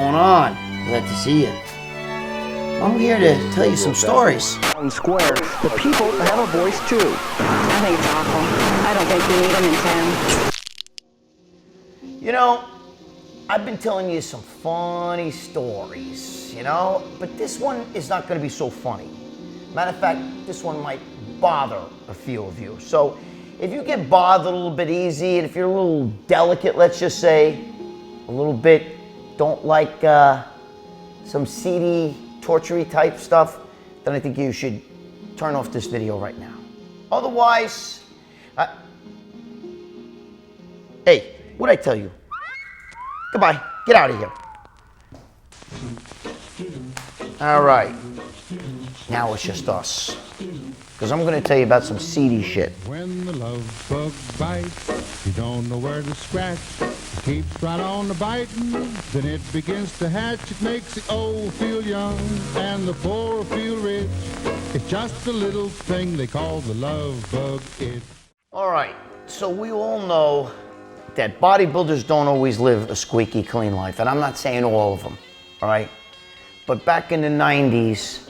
going on? Glad to see you. I'm here to tell you some stories. Square, the people have a voice too. I think it's awful. I don't think we need them in town. You know, I've been telling you some funny stories, you know, but this one is not going to be so funny. Matter of fact, this one might bother a few of you. So if you get bothered a little bit easy, and if you're a little delicate, let's just say, a little bit, don't like some seedy, torture-y type stuff, then I think you should turn off this video right now. Otherwise, hey, what'd I tell you? Goodbye, get out of here. All right, now it's just us. Because I'm going to tell you about some seedy shit. When the love bug bites, you don't know where to scratch. It keeps right on the biting, then it begins to hatch. It makes the old feel young and the poor feel rich. It's just a little thing they call the love bug itch. All right, so we all know that bodybuilders don't always live a squeaky clean life. And I'm not saying all of them, all right? But back in the 90s,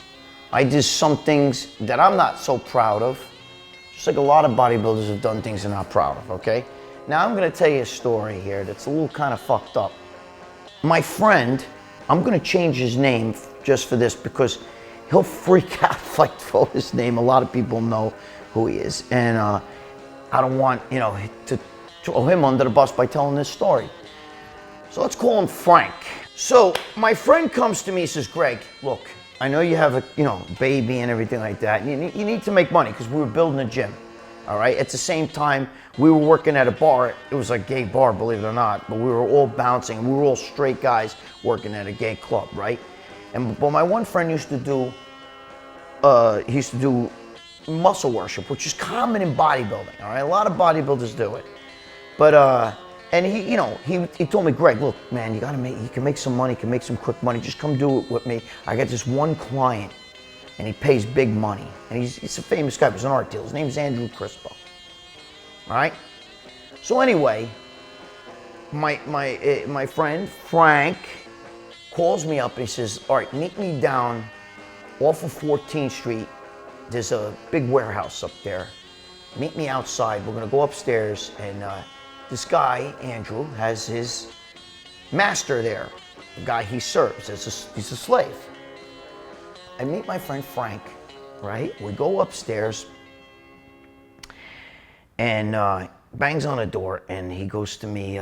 I did some things that I'm not so proud of, just like a lot of bodybuilders have done things they're not proud of, okay? Now I'm gonna tell you a story here that's a little kind of fucked up. My friend, I'm gonna change his name just for this because he'll freak out if I throw his name. A lot of people know who he is. And I don't want, you know, to throw him under the bus by telling this story. So let's call him Frank. So my friend comes to me and says, Greg, look, I know you have a, baby and everything like that. And you need to make money because we were building a gym, all right? At the same time, we were working at a bar. It was a gay bar, believe it or not, but we were all bouncing. We were all straight guys working at a gay club, right? But my one friend used to do muscle worship, which is common in bodybuilding, all right? A lot of bodybuilders do it. But, and he told me, Greg, look, man, you can make some money, you can make some quick money. Just come do it with me. I got this one client, and he pays big money. And he's a famous guy, he's an art dealer. His name's Andrew Crispo. All right? So anyway, my friend Frank calls me up and he says, all right, meet me down off of 14th Street. There's a big warehouse up there. Meet me outside. We're gonna go upstairs and this guy, Andrew, has his master there, the guy he serves. He's a slave. I meet my friend Frank, right? We go upstairs and bangs on the door and he goes to me,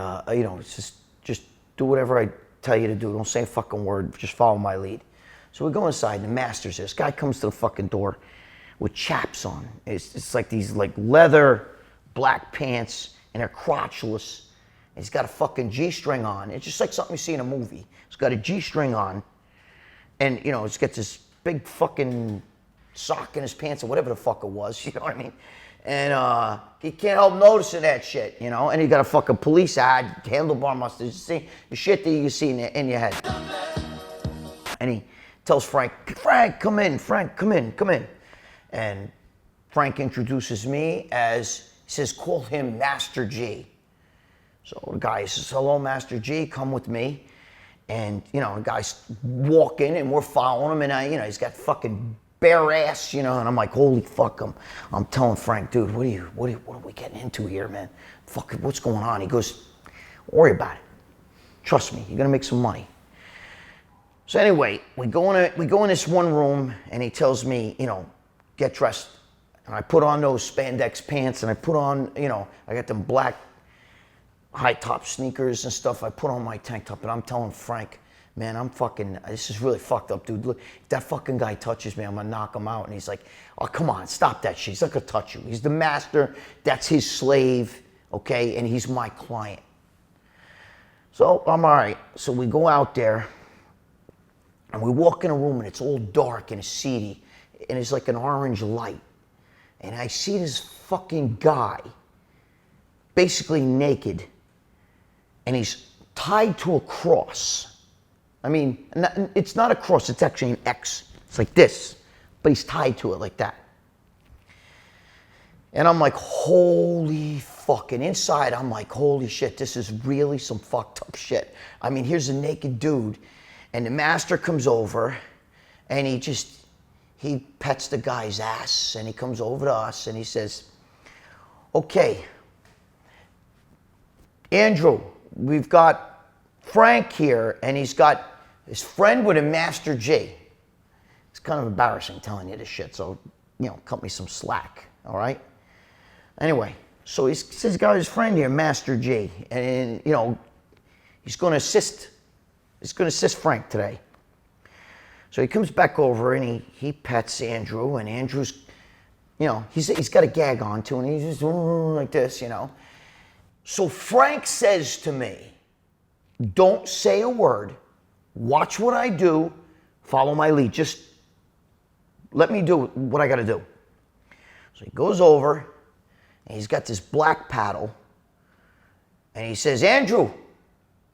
just do whatever I tell you to do. Don't say a fucking word, just follow my lead. So we go inside and the master's there. This guy comes to the fucking door with chaps on. It's like these leather black pants and they're crotchless. He's got a fucking G-string on. It's just like something you see in a movie. He's got a G-string on, and he's got this big fucking sock in his pants or whatever the fuck it was, you know what I mean? And he can't help noticing that shit, and he got a fucking police ad, handlebar mustache, see the shit that you see in your head. And he tells Frank, come in, Frank, come in. And Frank introduces me as, he says, call him Master G. So the guy says, hello, Master G, come with me. And, the guys walk in and we're following him and he's got fucking bare ass, and I'm like, holy fuck, I'm telling Frank, dude, what are we getting into here, man? Fuck, what's going on? He goes, don't worry about it. Trust me, you're gonna make some money. So anyway, we go in this one room and he tells me, get dressed. And I put on those spandex pants and I put on, I got them black high top sneakers and stuff. I put on my tank top and I'm telling Frank, man, this is really fucked up, dude. Look, if that fucking guy touches me, I'm gonna knock him out. And he's like, oh, come on, stop that shit. He's not gonna touch you. He's the master, that's his slave, okay? And he's my client. So I'm all right. So we go out there and we walk in a room and it's all dark and it's seedy and it's like an orange light. And I see this fucking guy, basically naked, and he's tied to a cross. I mean, it's not a cross, it's actually an X. It's like this, but he's tied to it like that. And I'm like, holy fucking, inside I'm like, holy shit, this is really some fucked up shit. I mean, here's a naked dude, And the master comes over and he pets the guy's ass, and he comes over to us and he says, okay, Andrew, we've got Frank here, and he's got his friend with a Master G. It's kind of embarrassing telling you this shit, so, cut me some slack, all right? Anyway, so he's got his friend here, Master G, and, he's going to assist Frank today. So he comes back over and he pets Andrew, and Andrew's, he's got a gag on too, and he's just like this, So Frank says to me, don't say a word, watch what I do, follow my lead, just let me do what I got to do. So he goes over, and he's got this black paddle, and he says, Andrew,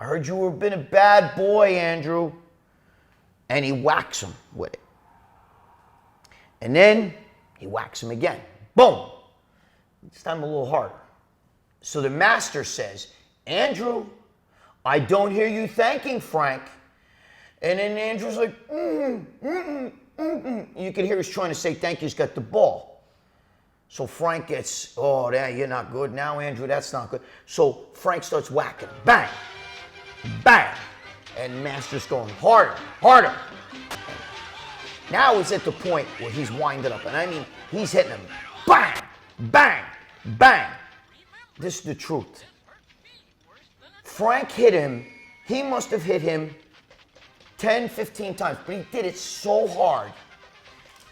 I heard you have been a bad boy, Andrew. And he whacks him with it. And then he whacks him again. Boom. This time a little harder. So the master says, Andrew, I don't hear you thanking Frank. And then Andrew's like, You can hear he's trying to say thank you. He's got the ball. So Frank gets, you're not good. Now, Andrew, that's not good. So Frank starts whacking. Bang. Bang. And Master's going harder, harder. Now he's at the point where he's winding up. And I mean, he's hitting him. Bang, bang, bang. This is the truth. Frank hit him. He must have hit him 10, 15 times. But he did it so hard.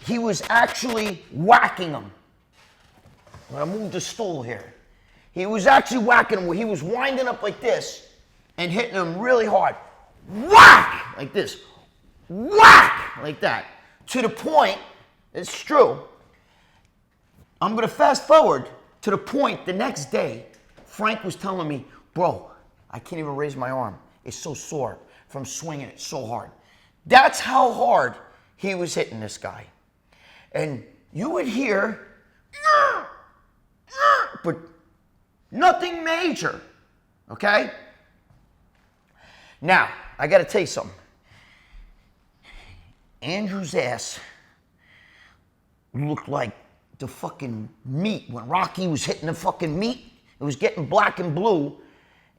He was actually whacking him. I'm going to move the stool here. He was actually whacking him where he was winding up like this and hitting him really hard. Whack! Like this. Whack! Like that. To the point, it's true. I'm going to fast forward to the point the next day, Frank was telling me, bro, I can't even raise my arm. It's so sore from swinging it so hard. That's how hard he was hitting this guy. And you would hear, but nothing major. Okay? Now, I got to tell you something. Andrew's ass looked like the fucking meat. When Rocky was hitting the fucking meat, it was getting black and blue,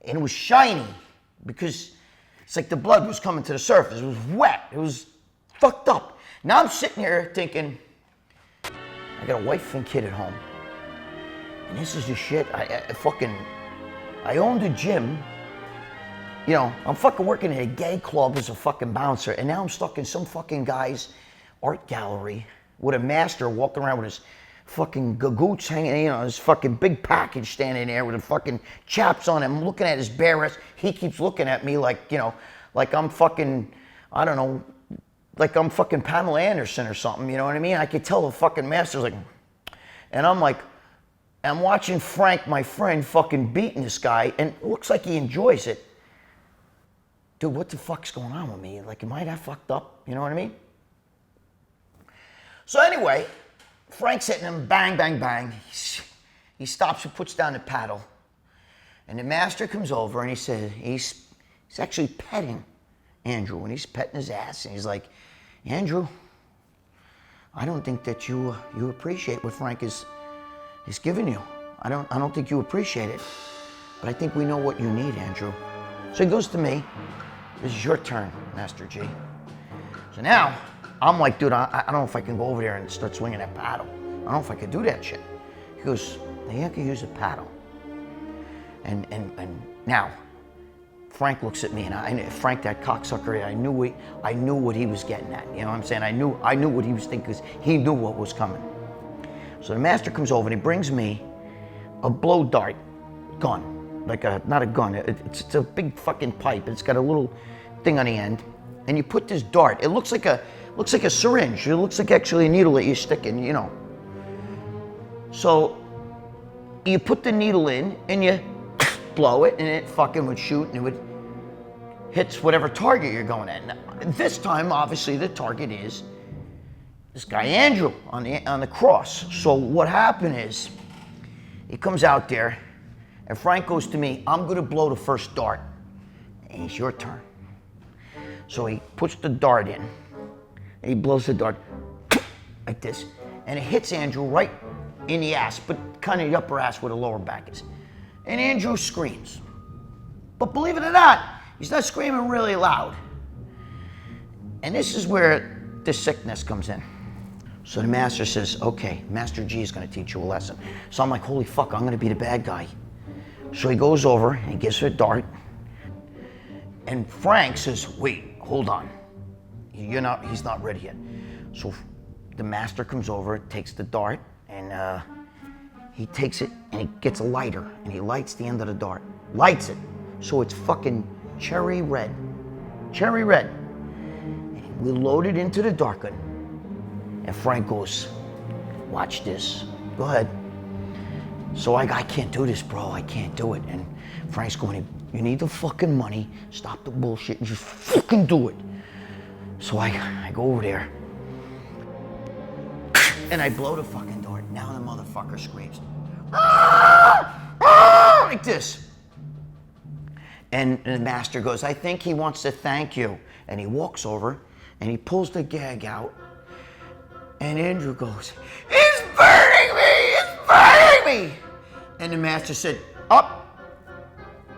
and it was shiny because it's like the blood was coming to the surface. It was wet. It was fucked up. Now I'm sitting here thinking, I got a wife and kid at home, and this is the shit. I owned a gym. I'm fucking working at a gay club as a fucking bouncer, and now I'm stuck in some fucking guy's art gallery with a master walking around with his fucking gagoots hanging, his fucking big package standing there with the fucking chaps on him. I'm looking at his bare ass. He keeps looking at me like, like I'm fucking, I don't know, like I'm fucking Pamela Anderson or something, you know what I mean? I could tell the fucking master's like, and I'm like, I'm watching Frank, my friend, fucking beating this guy, and it looks like he enjoys it. Dude, what the fuck's going on with me? Like, am I that fucked up? You know what I mean? So anyway, Frank's hitting him, bang, bang, bang. He stops and puts down the paddle. And the master comes over and he says, he's actually petting Andrew, and he's petting his ass. And he's like, Andrew, I don't think that you appreciate what Frank is giving you. I don't think you appreciate it. But I think we know what you need, Andrew. So he goes to me. This is your turn, Master G. So now, I'm like, dude, I don't know if I can go over there and start swinging that paddle. I don't know if I can do that shit. He goes, yeah, I can use a paddle. And now, Frank looks at me, and Frank, that cocksucker, I knew what he was getting at. You know what I'm saying? I knew what he was thinking, because he knew what was coming. So the master comes over and he brings me a blow dart gun. Like not a gun, it's a big fucking pipe. It's got a little thing on the end, and you put this dart. It looks like a syringe. It looks like actually a needle that you're sticking, So you put the needle in and you blow it, and it fucking would shoot, and it would hits whatever target you're going at. Now, this time, obviously, the target is this guy Andrew on the cross. So what happened is, he comes out there. And Frank goes to me, I'm going to blow the first dart. And it's your turn. So he puts the dart in, and he blows the dart like this, and it hits Andrew right in the ass, but kind of the upper ass where the lower back is. And Andrew screams. But believe it or not, he's not screaming really loud. And this is where the sickness comes in. So the master says, okay, Master G is gonna teach you a lesson. So I'm like, holy fuck, I'm gonna be the bad guy. So he goes over and he gives her a dart. And Frank says, wait, hold on. He's not ready yet. So the master comes over, takes the dart, and he takes it and he gets a lighter and he lights the end of the dart. Lights it. So it's fucking cherry red. Cherry red. And we load it into the dart gun. And Frank goes, watch this. Go ahead. So I can't do this, bro. I can't do it. And Frank's going, you need the fucking money. Stop the bullshit and just fucking do it. So I go over there. And I blow the fucking dart. Now the motherfucker screams. Like this. And the master goes, I think he wants to thank you. And he walks over and he pulls the gag out. And Andrew goes, it's burning me! It's burning me! And the master said, up.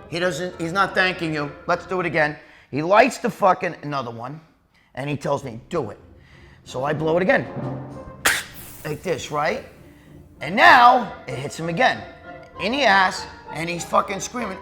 He's not thanking you. Let's do it again. He lights the fucking another one. And he tells me, do it. So I blow it again. Like this, right? And now it hits him again in the ass, and he's fucking screaming.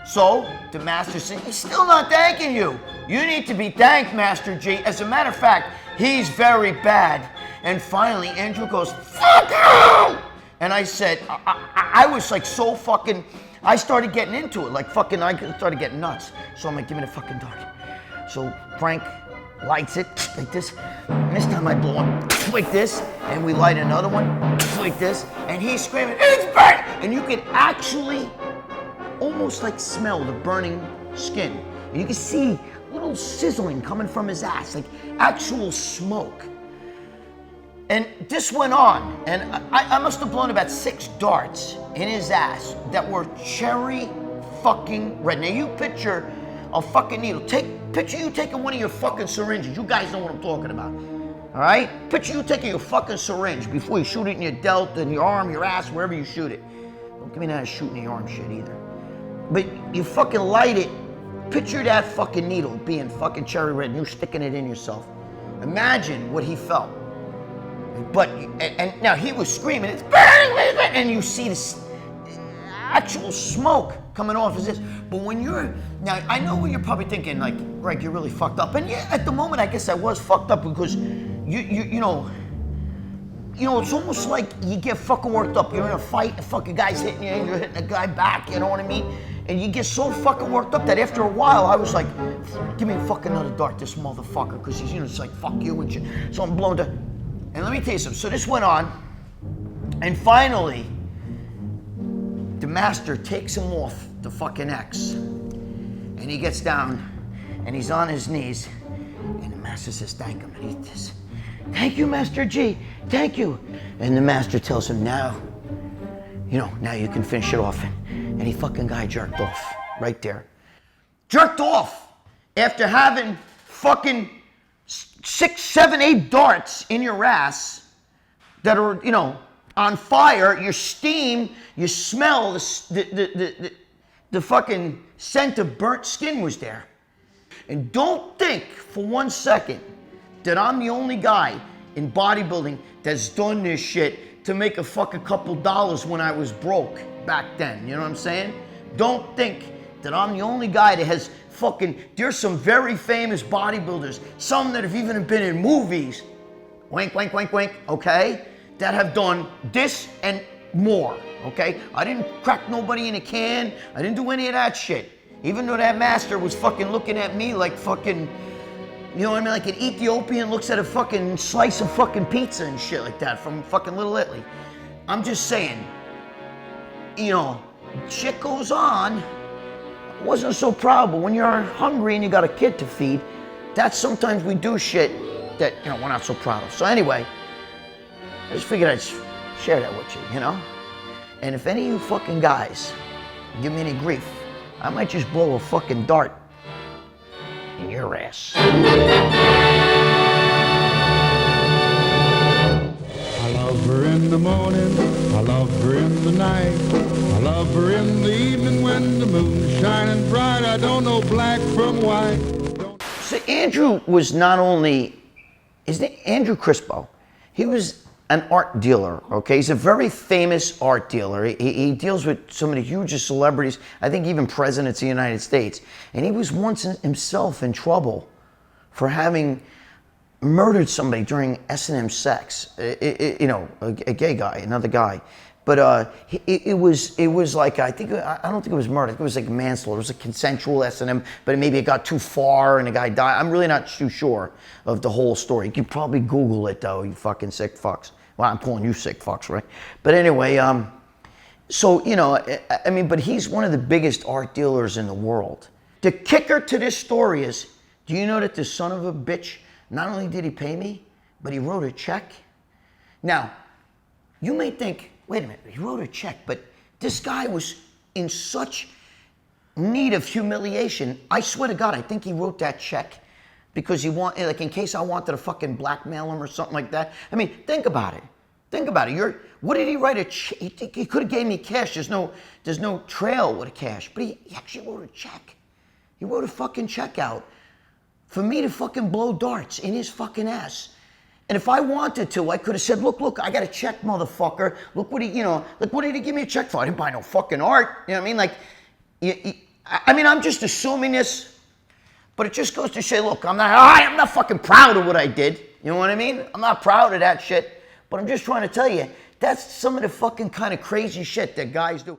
So the master said, he's still not thanking you. You need to be thanked, Master G. As a matter of fact, he's very bad. And finally, Andrew goes, fuck you! And I said, I was like so fucking, I started getting into it, like fucking, I started getting nuts. So I'm like, give me the fucking dart. So Frank lights it like this. And this time I blow one like this, and we light another one like this, and he's screaming, it's burning! And you can actually almost like smell the burning skin. And you can see little sizzling coming from his ass, like actual smoke. And this went on, and I must have blown about 6 darts in his ass that were cherry fucking red. Now you picture a fucking needle. Picture you taking one of your fucking syringes. You guys know what I'm talking about. All right? Picture you taking your fucking syringe before you shoot it in your delta, in your arm, your ass, wherever you shoot it. Don't give me that shooting in your arm shit either. But you fucking light it. Picture that fucking needle being fucking cherry red and you sticking it in yourself. Imagine what he felt. But, and now he was screaming, it's burning me, and you see this actual smoke coming off his this. But when you're, now I know what you're probably thinking, like, Greg, you're really fucked up. And yeah, at the moment, I guess I was fucked up because you know, it's almost like you get fucking worked up. You're in a fight, the fucking guy's hitting you, and you're hitting the guy back, you know what I mean? And you get so fucking worked up that after a while, I was like, give me fucking another dart, this motherfucker, because he's, it's like, fuck you and shit. So I'm blowing the, and let me tell you something. So this went on, and finally, the master takes him off the fucking X, and he gets down, and he's on his knees, and the master says, thank him, and he says, thank you, Master G, thank you. And the master tells him, now you can finish it off. And he fucking guy jerked off right there. Jerked off after having fucking 6, 7, 8 darts in your ass that are, on fire. Your steam, you smell the fucking scent of burnt skin was there. And don't think for 1 second that I'm the only guy in bodybuilding that's done this shit to make a fucking couple dollars when I was broke back then. You know what I'm saying? Don't think that I'm the only guy that has fucking, there's some very famous bodybuilders, some that have even been in movies, wink, wink, wink, wink, okay, that have done this and more, okay? I didn't crack nobody in a can. I didn't do any of that shit. Even though that master was fucking looking at me like fucking, you know what I mean? Like an Ethiopian looks at a fucking slice of fucking pizza and shit like that from fucking Little Italy. I'm just saying, shit goes on. I wasn't so proud, but when you're hungry and you got a kid to feed, that's sometimes we do shit that, we're not so proud of. So anyway, I just figured I'd share that with you, And if any of you fucking guys give me any grief I might just blow a fucking dart in your ass. I love her in the morning, I love her in the night, I love her in the evening when the moon's shining bright. I don't know black from white. So Andrew was not only, his name Andrew Crispo, he was an art dealer, okay? He's a very famous art dealer. He deals with some of the hugest celebrities, I think even presidents of the United States. And he was once himself in trouble for having murdered somebody during S&M sex. You know, a gay guy, another guy. But it was like, I don't think it was murder. I think it was like manslaughter. It was a consensual S&M, but maybe it got too far and the guy died. I'm really not too sure of the whole story. You can probably Google it though, you fucking sick fucks. Well, I'm calling you sick fucks, right? But anyway, so, you know, I mean, but he's one of the biggest art dealers in the world. The kicker to this story is, do you know that the son of a bitch, not only did he pay me, but he wrote a check? Now, you may think, wait a minute, he wrote a check, but this guy was in such need of humiliation. I swear to God, I think he wrote that check because he wanted, like, in case I wanted to fucking blackmail him or something like that. I mean, think about it. Think about it. What did he write a check? He could have gave me cash. There's no trail with a cash, but he actually wrote a check. He wrote a fucking check out for me to fucking blow darts in his fucking ass. And if I wanted to, I could have said, look, I got a check, motherfucker. Look what what did he give me a check for? I didn't buy no fucking art. You know what I mean? Like, I mean, I'm just assuming this, but it just goes to say, look, I'm not fucking proud of what I did. You know what I mean? I'm not proud of that shit, but I'm just trying to tell you, that's some of the fucking kind of crazy shit that guys do.